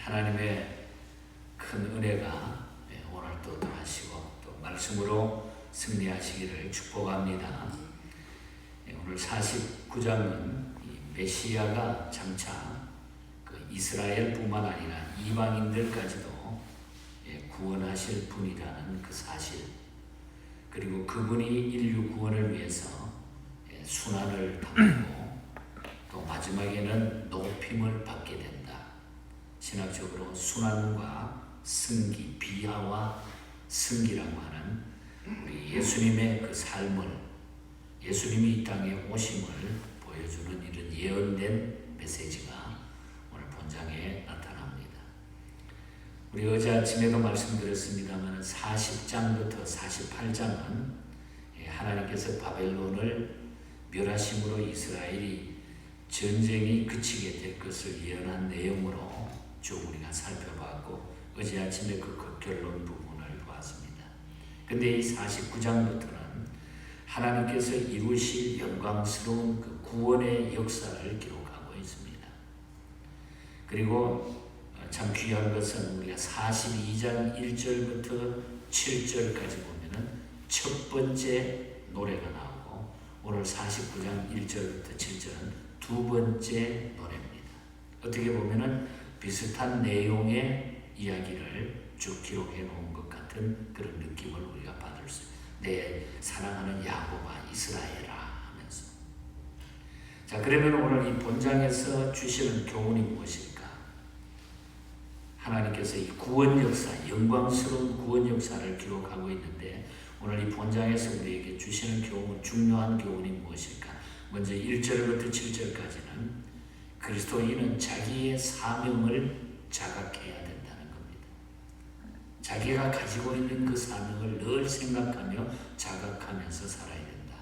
하나님의 큰 은혜가 오늘도 더하시고 또 말씀으로 승리하시기를 축복합니다. 오늘 49장은 메시아가 장차 이스라엘뿐만 아니라 이방인들까지도 구원하실 분이라는 그 사실, 그리고 그분이 인류 구원을 위해서 순환을 당하고 또 마지막에는 높임을 받게 된다. 신학적으로 순환과 승기, 비하와 승기라고 하는 우리 예수님의 그 삶을, 예수님이 이 땅에 오심을 보여주는 이런 예언된 메시지가 오늘 본장에 나타납니다. 우리 어제 아침에도 말씀드렸습니다만 40장부터 48장은 하나님께서 바벨론을 멸하심으로 이스라엘이 전쟁이 그치게 될 것을 예언한 내용으로 쭉 우리가 살펴봤고, 어제 아침에 그 결론 부분을 보았습니다. 근데 이 49장부터는 하나님께서 이루실 영광스러운 그 구원의 역사를 기록하고 있습니다. 그리고 참 귀한 것은 우리가 42장 1절부터 7절까지 보면은 첫 번째 노래가 나오고, 오늘 49장 1절부터 7절은 두 번째 노래입니다. 어떻게 보면은 비슷한 내용의 이야기를 쭉 기록해 놓은 것 같은 그런 느낌을 우리가 받을 수 있어요. 내 사랑하는 야곱아 이스라엘아 하면서. 자, 그러면 오늘 이 본장에서 주시는 교훈이 무엇일까? 하나님께서 이 구원 역사, 영광스러운 구원 역사를 기록하고 있는데, 오늘 이 본장에서 우리에게 주시는 교훈, 중요한 교훈이 무엇일까? 먼저 1절부터 7절까지는 그리스도인은 자기의 사명을 자각해야 된다는 겁니다. 자기가 가지고 있는 그 사명을 늘 생각하며 자각하면서 살아야 된다.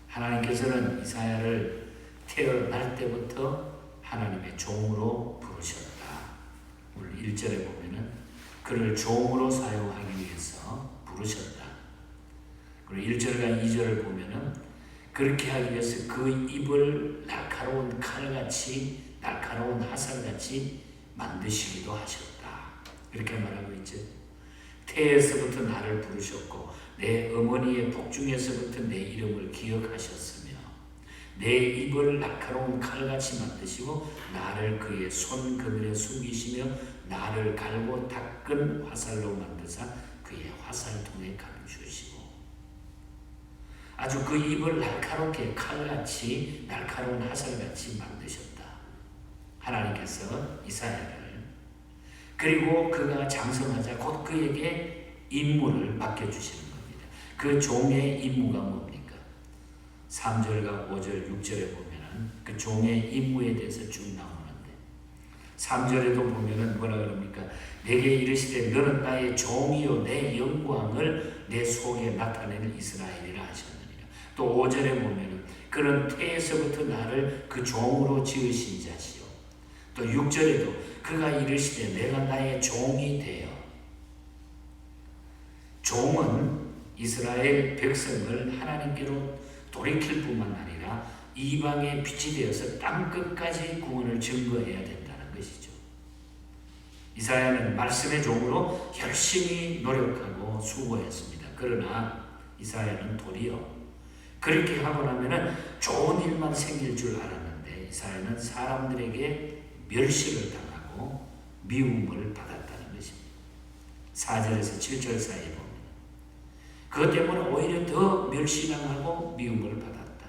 하나님께서는 이사야를 태어날 때부터 하나님의 종으로 부르셨다. 오늘 1절에 보면은 그를 종으로 사용하기 위해서 부르셨다. 그리고 1절과 2절을 보면은 그렇게 하기 위해서 그 입을 날카로운 칼같이, 날카로운 화살같이 만드시기도 하셨다. 이렇게 말하고 있죠. 태에서부터 나를 부르셨고 내 어머니의 복중에서부터 내 이름을 기억하셨으며 내 입을 날카로운 칼같이 만드시고 나를 그의 손 그늘에 숨기시며 나를 갈고 닦은 화살로 만드사 그의 화살통에 감추시고, 아주 그 입을 날카롭게 칼같이, 날카로운 화살같이 만드셨다. 하나님께서 이사야를. 그리고 그가 장성하자 곧 그에게 임무를 맡겨주시는 겁니다. 그 종의 임무가 뭡니까? 3절과 5절, 6절에 보면은 그 종의 임무에 대해서 쭉 나오는데, 3절에도 보면은 뭐라 그럽니까? 내게 이르시되 너는 나의 종이요 내 영광을 내 속에 나타내는 이스라엘이라 하셨느니라. 또 5절에 보면은 그는 태에서부터 나를 그 종으로 지으신 자시요. 또 6절에도 그가 이르시되 내가 나의 종이 되어. 종은 이스라엘 백성을 하나님께로 돌이킬 뿐만 아니라 이방의 빛이 되어서 땅끝까지 구원을 증거해야 된다는 것이죠. 이사야는 말씀의 종으로 열심히 노력하고 수고했습니다. 그러나 이사야는 도리어 그렇게 하고 나면은 좋은 일만 생길 줄 알았는데, 이사야는 사람들에게 멸시를 당하고 미움을 받았다는 것입니다. 4절에서 7절 사이에 보면 그것 때문에 오히려 더 멸시당하고 미움을 받았다.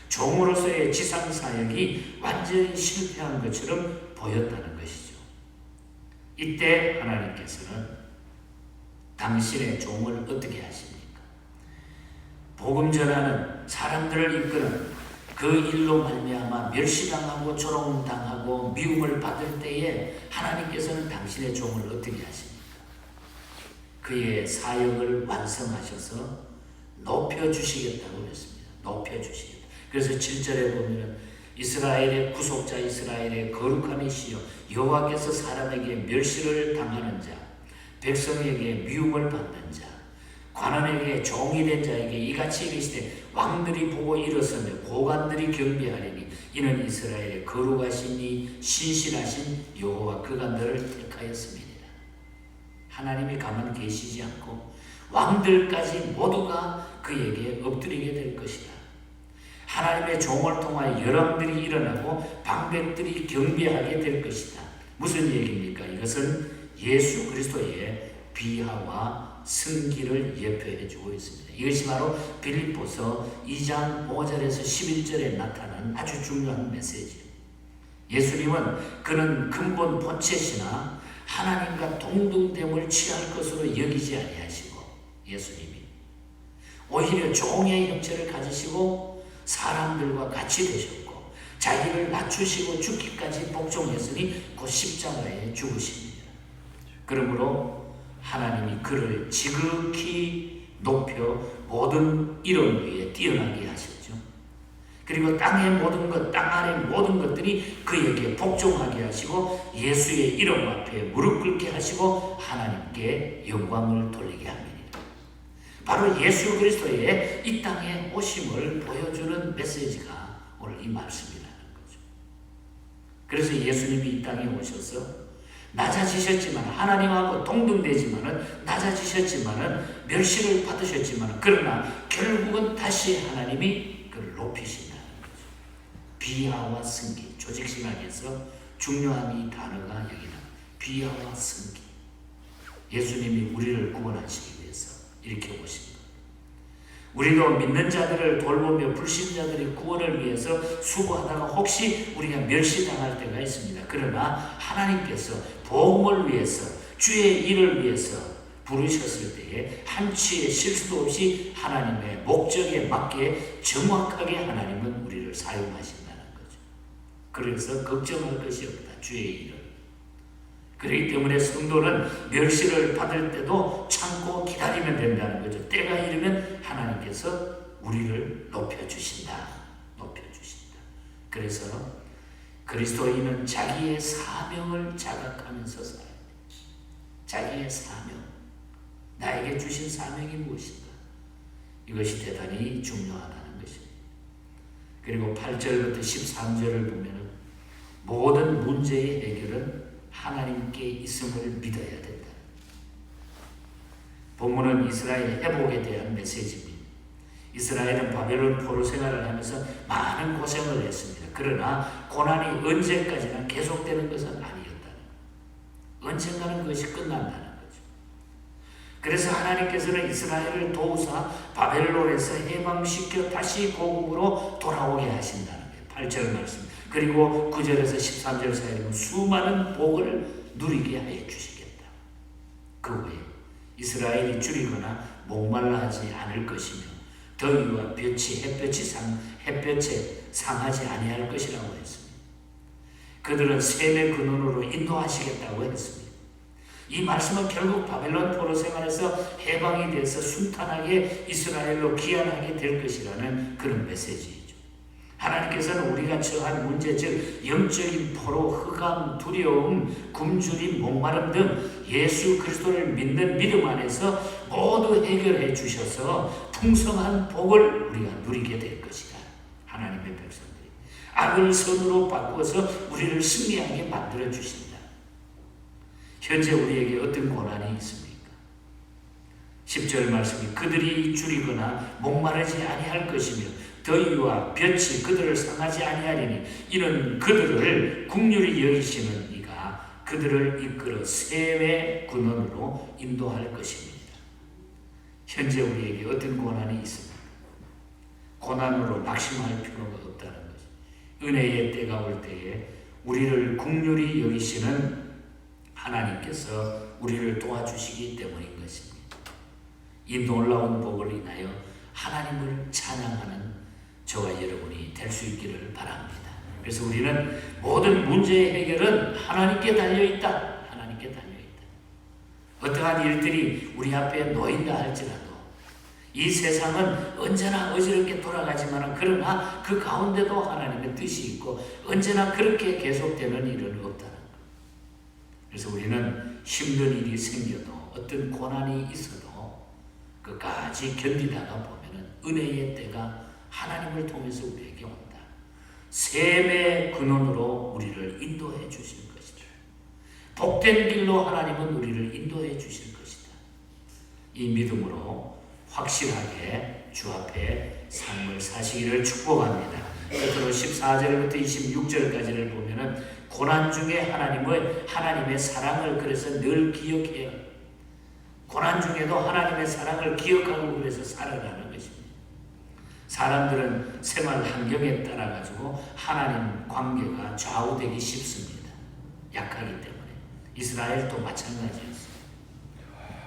종으로서의 지상사역이 완전히 실패한 것처럼 보였다는 것이죠. 이때 하나님께서는 당신의 종을 어떻게 하십니까? 복음 전하는, 사람들을 이끄는 그 일로 말미암아 멸시당하고 조롱당하고 미움을 받을 때에 하나님께서는 당신의 종을 어떻게 하십니까? 그의 사역을 완성하셔서 높여주시겠다고 그랬습니다. 높여주시겠다. 그래서 7절에 보면 이스라엘의 구속자, 이스라엘의 거룩한 이시여 여호와께서 사람에게 멸시를 당하는 자, 백성에게 미움을 받는 자, 관원에게 종이 된 자에게 이같이 이르시되 왕들이 보고 일어서며 고관들이 경배하리니 이는 이스라엘의 거룩하시니 신실하신 여호와 그간들을 택하였습니다. 하나님이 가만 계시지 않고 왕들까지 모두가 그에게 엎드리게 될 것이다. 하나님의 종을 통하여 열왕들이 일어나고 방백들이 경배하게 될 것이다. 무슨 얘기입니까? 이것은 예수 그리스도의 비하와 승기를 예표해 주고 있습니다. 이것이 바로 빌립보서 2장 5절에서 11절에 나타난 아주 중요한 메시지입니다. 예수님은 그는 근본 본체시나 하나님과 동등됨을 취할 것으로 여기지 아니하시고, 예수님이 오히려 종의 형체를 가지시고 사람들과 같이 되셨고 자기를 낮추시고 죽기까지 복종했으니 곧 십자가에 죽으십니다. 그러므로 하나님이 그를 지극히 높여 모든 이름 위에 뛰어나게 하셨죠. 그리고 땅의 모든 것, 땅 아래 모든 것들이 그에게 복종하게 하시고 예수의 이름 앞에 무릎 꿇게 하시고 하나님께 영광을 돌리게 합니다. 바로 예수 그리스도의 이 땅에 오심을 보여주는 메시지가 오늘 이 말씀이라는 거죠. 그래서 예수님이 이 땅에 오셔서 낮아지셨지만, 하나님하고 동등되지만은, 낮아지셨지만은, 멸시를 받으셨지만은, 그러나 결국은 다시 하나님이 그를 높이신다는 거죠. 비하와 승기, 조직신학에서 중요한 이 단어가 여기 나옵니다. 비하와 승기. 예수님이 우리를 구원하시기 위해서 이렇게 오신 것. 우리도 믿는 자들을 돌보며 불신자들의 구원을 위해서 수고하다가 혹시 우리가 멸시당할 때가 있습니다. 그러나 하나님께서 복음을 위해서, 주의 일을 위해서 부르셨을 때에 한치의 실수도 없이 하나님의 목적에 맞게 정확하게 하나님은 우리를 사용하신다는 거죠. 그래서 걱정할 것이 없다, 주의 일을. 그렇기 때문에 성도는 멸시를 받을 때도 참고 기다리면 된다는 거죠. 때가 이르면 하나님께서 우리를 높여주신다. 높여주신다. 그래서 그리스도인은 자기의 사명을 자각하면서 살아야 돼. 자기의 사명. 나에게 주신 사명이 무엇인가? 이것이 대단히 중요하다는 것입니다. 그리고 8절부터 13절을 보면 모든 문제의 해결은 하나님께 있음을 믿어야 된다. 본문은 이스라엘 회복에 대한 메시지입니다. 이스라엘은 바벨론 포로 생활을 하면서 많은 고생을 했습니다. 그러나 고난이 언제까지나 계속되는 것은 아니었다는 것. 언젠가는 그것이 끝난다는 거죠. 그래서 하나님께서는 이스라엘을 도우사 바벨론에서 해방시켜 다시 고국으로 돌아오게 하신다는 거예요. 8절 말씀. 그리고 9절에서 13절 사이에 수많은 복을 누리게 하여 주시겠다. 그 후에 이스라엘이 줄이거나 목말라 하지 않을 것이며 더위와 햇볕에 상하지 아니할 것이라고 했습니다. 그들은 샘의 근원으로 인도하시겠다고 했습니다. 이 말씀은 결국 바벨론 포로 생활에서 해방이 돼서 순탄하게 이스라엘로 귀환하게 될 것이라는 그런 메시지이죠. 하나님께서는 우리가 처한 문제, 즉 영적인 포로, 흑암, 두려움, 굶주림, 목마름 등 예수 그리스도를 믿는 믿음 안에서 모두 해결해 주셔서 풍성한 복을 우리가 누리게 될 것이다. 하나님의 백성들이 악을 선으로 바꾸어서 우리를 승리하게 만들어 주신다. 현재 우리에게 어떤 고난이 있습니까? 10절 말씀이 그들이 줄이거나 목마르지 아니할 것이며 더위와 볕이 그들을 상하지 아니하리니 이는 그들을 긍휼히 여기시는 이가 그들을 이끌어 샘의 근원으로 인도할 것입니다. 현재 우리에게 어떤 고난이 있습니까? 고난으로 낙심할 필요가 없다는 것입니다. 은혜의 때가 올 때에 우리를 긍휼히 여기시는 하나님께서 우리를 도와주시기 때문인 것입니다. 이 놀라운 복을 인하여 하나님을 찬양하는 저와 여러분이 될 수 있기를 바랍니다. 그래서 우리는 모든 문제의 해결은 하나님께 달려있다. 하나님께 달려있다. 어떠한 일들이 우리 앞에 놓인다 할지라도 이 세상은 언제나 어지럽게 돌아가지만 그러나 그 가운데도 하나님의 뜻이 있고 언제나 그렇게 계속되는 일은 없다는 것. 그래서 우리는 힘든 일이 생겨도 어떤 고난이 있어도 끝까지 견디다가 보면은 은혜의 때가 하나님을 통해서 우리에게 온다. 샘의 근원으로 우리를 인도해 주실 것이다. 복된 길로 하나님은 우리를 인도해 주실 것이다. 이 믿음으로 확실하게 주 앞에 삶을 사시기를 축복합니다. 끝으로 14절부터 26절까지를 보면은 고난 중에 하나님의 사랑을 그래서 늘 기억해요. 고난 중에도 하나님의 사랑을 기억하고 그래서 살아가는 것입니다. 사람들은 생활 환경에 따라 가지고 하나님 관계가 좌우되기 쉽습니다. 약하기 때문에. 이스라엘도 마찬가지였어요.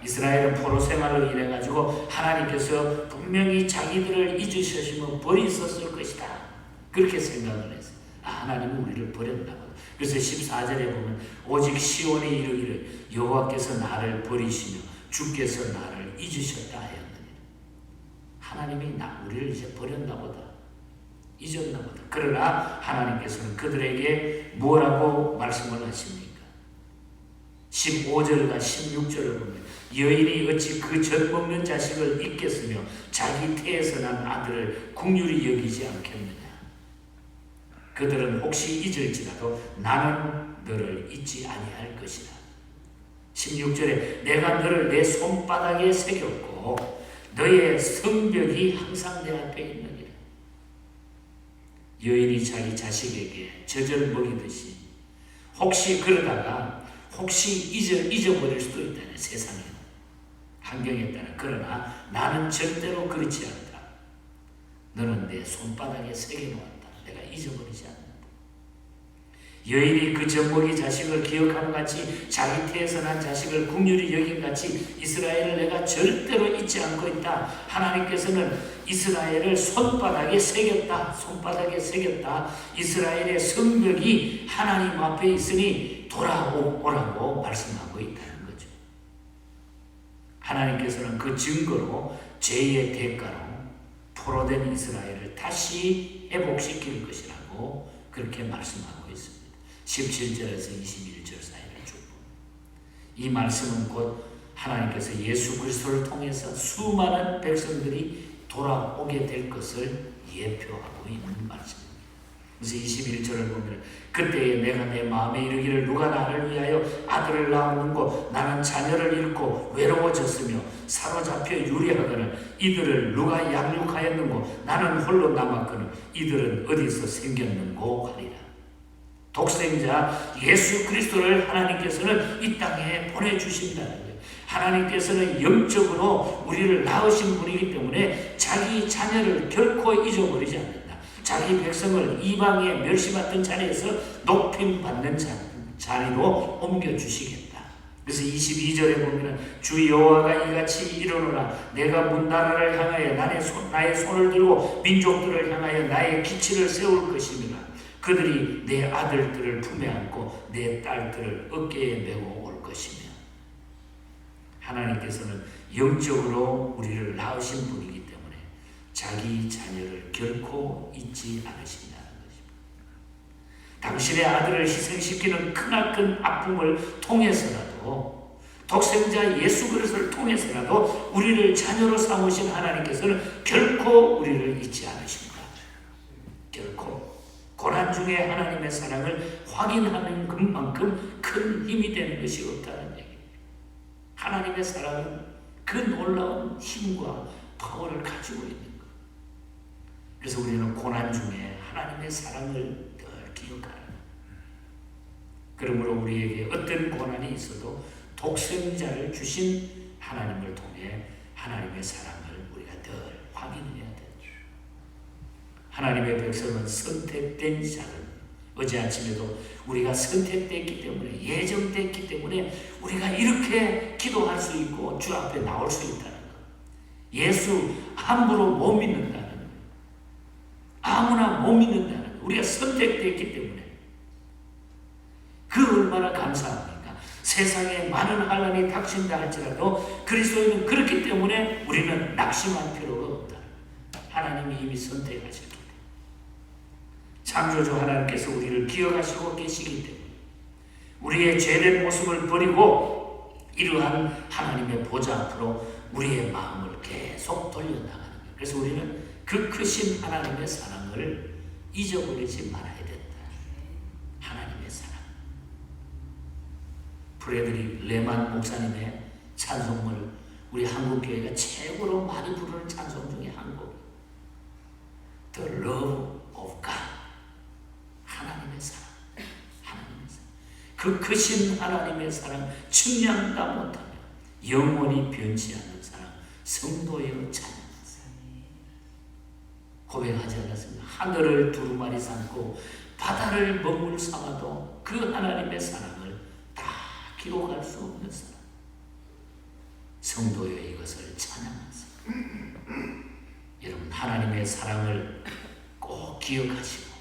이스라엘은 포로 생활로 인해 가지고 하나님께서 분명히 자기들을 잊으셨으면 버리셨을 것이다. 그렇게 생각을 했어요. 하나님은 우리를 버렸나 보다. 그래서 14절에 보면 오직 시온이 이르기를 여호와께서 나를 버리시며 주께서 나를 잊으셨다 하였느니라. 하나님이 우리를 이제 버렸나 보다. 잊었나 보다. 그러나 하나님께서는 그들에게 뭐라고 말씀을 하십니까? 15절과 16절을 보면 여인이 어찌 그 젖 먹는 자식을 잊겠으며 자기 태에서 난 아들을 긍휼히 여기지 않겠느냐. 그들은 혹시 잊을지라도 나는 너를 잊지 아니할 것이라. 16절에 내가 너를 내 손바닥에 새겼고 너의 성벽이 항상 내 앞에 있느니라. 여인이 자기 자식에게 젖을 먹이듯이 혹시 그러다가 혹시 잊어버릴 수도 있다네. 세상에 환경에 따라. 그러나 나는 절대로 그렇지 않다. 너는 내 손바닥에 새겨놓았다. 내가 잊어버리지 않는다. 여인이 그 젖먹이 자식을 기억함 같이 자기 태에서 난 자식을 긍휼히 여긴 같이 이스라엘을 내가 절대로 잊지 않고 있다. 하나님께서는 이스라엘을 손바닥에 새겼다. 손바닥에 새겼다. 이스라엘의 성벽이 하나님 앞에 있으니 돌아오라고 말씀하고 있다는 거죠. 하나님께서는 그 증거로 죄의 대가로 포로된 이스라엘을 다시 회복시킬 것이라고 그렇게 말씀하고 있습니다. 17절에서 21절 사이를 주고 이 말씀은 곧 하나님께서 예수 그리스도를 통해서 수많은 백성들이 돌아오게 될 것을 예표하고 있는 말씀입니다. 그래서 21절을 보면 그때에 내가 내 마음에 이르기를 누가 나를 위하여 아들을 낳았는고 나는 자녀를 잃고 외로워졌으며 사로잡혀 유리하거늘 이들을 누가 양육하였는고 나는 홀로 남았거늘 이들은 어디서 생겼는고 하리라. 독생자 예수 그리스도를 하나님께서는 이 땅에 보내주신다는 거예요. 하나님께서는 영적으로 우리를 낳으신 분이기 때문에 자기 자녀를 결코 잊어버리지 않는다. 자기 백성을 이방에 멸시받던 자리에서 높임받는 자리로 옮겨주시겠다. 그래서 22절에 보면 주 여호와가 이같이 이르노라 내가 문나라를 향하여 나의 손을 들고 민족들을 향하여 나의 기치를 세울 것이니라. 그들이 내 아들들을 품에 안고 내 딸들을 어깨에 메고 올 것이며. 하나님께서는 영적으로 우리를 낳으신 분이기 때문에 자기 자녀를 결코 잊지 않으신다는 것입니다. 당신의 아들을 희생시키는 크나큰 아픔을 통해서라도 독생자 예수 그리스도를 통해서라도 우리를 자녀로 삼으신 하나님께서는 결코 우리를 잊지 않으십니다. 결코. 고난 중에 하나님의 사랑을 확인하는 것만큼 큰 힘이 되는 것이 없다는 얘기입니다. 하나님의 사랑은 그 놀라운 힘과 파워를 가지고 있는 것. 그래서 우리는 고난 중에 하나님의 사랑을 늘 기억하는 것. 그러므로 우리에게 어떤 고난이 있어도 독생자를 주신 하나님을 통해 하나님의 사랑을 우리가 늘 확인해야 되죠. 하나님의 백성은 선택된 자들. 어제 아침에도 우리가 선택됐기 때문에 예정됐기 때문에 우리가 이렇게 기도할 수 있고 주 앞에 나올 수 있다는 것. 예수 함부로 못 믿는다는 것. 아무나 못 믿는다는 것. 우리가 선택됐기 때문에 그 얼마나 감사합니까? 세상에 많은 환난이 닥친다 할지라도 그리스도인은 그렇기 때문에 우리는 낙심할 필요가 없다. 하나님이 이미 선택하셨기 때문에. 창조주 하나님께서 우리를 기억하시고 계시기 때문에 우리의 죄된 모습을 버리고 이러한 하나님의 보좌 앞으로 우리의 마음을 계속 돌려나가는 거예요. 그래서 우리는 그 크신 하나님의 사랑을 잊어버리지 말아야 된다. 하나님의 사랑. 프레드릭 레만 목사님의 찬송을 우리 한국교회가 최고로 많이 부르는 찬송 중에 한 곡. The Love of God. 하나님의 사랑. 하나님의 사랑. 그 크신 하나님의 사랑 측량다 못하며 영원히 변치 않는 사랑 성도여 찬양하세. 고백하지 않았습니까? 하늘을 두루마리 삼고 바다를 먹물 삼아도 그 하나님의 사랑을 다 기록할 수 없는 사랑. 성도여 이것을 찬양하세요. 여러분, 하나님의 사랑을 꼭 기억하시고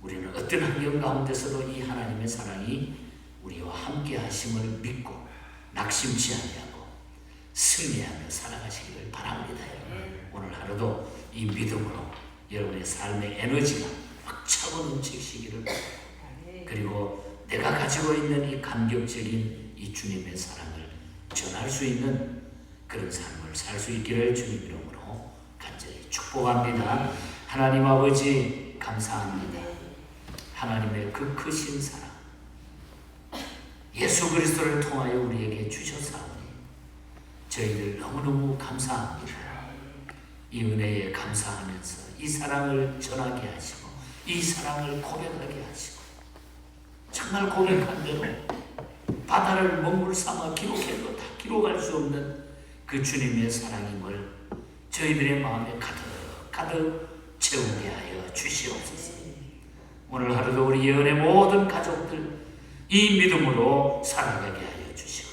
우리는 어떤 환경 가운데서도 이 하나님의 사랑이 우리와 함께 하심을 믿고 낙심치 아니하고 승리하며 살아가시기를 바랍니다. 오늘 하루도 이 믿음으로 여러분의 삶의 에너지가 꽉 차고 넘치시기를, 그리고 내가 가지고 있는 이 감격적인 이 주님의 사랑을 전할 수 있는 그런 삶을 살 수 있기를 주님 이름으로 간절히 축복합니다. 하나님 아버지 감사합니다. 하나님의 그 크신 사랑 예수 그리스도를 통하여 우리에게 주셨사오니 저희들 너무너무 감사합니다. 이 은혜에 감사하면서 이 사랑을 전하게 하시고 이 사랑을 고백하게 하시고 정말 고백한 대로 바다를 먹물 삼아 기록해도 다 기록할 수 없는 그 주님의 사랑임을 저희들의 마음에 가득 채우게 하여 주시옵소서. 오늘 하루도 우리 예언의 모든 가족들 이 믿음으로 살아가게 하여 주시고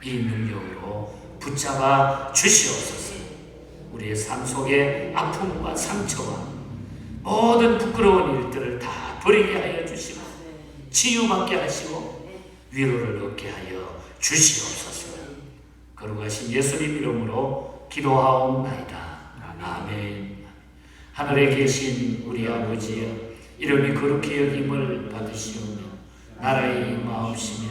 이 능력으로 붙잡아 주시옵소서. 우리의 삶 속에 아픔과 상처와 모든 부끄러운 일들을 다 버리게 하여 주시고 치유받게 하시고 위로를 얻게 하여 주시옵소서. 거룩하신 예수님 이름으로 기도하옵나이다. 아멘. 하늘에 계신 우리 아버지여, 이름이 거룩히 여김을 받으시오며 나라의 임하옵시며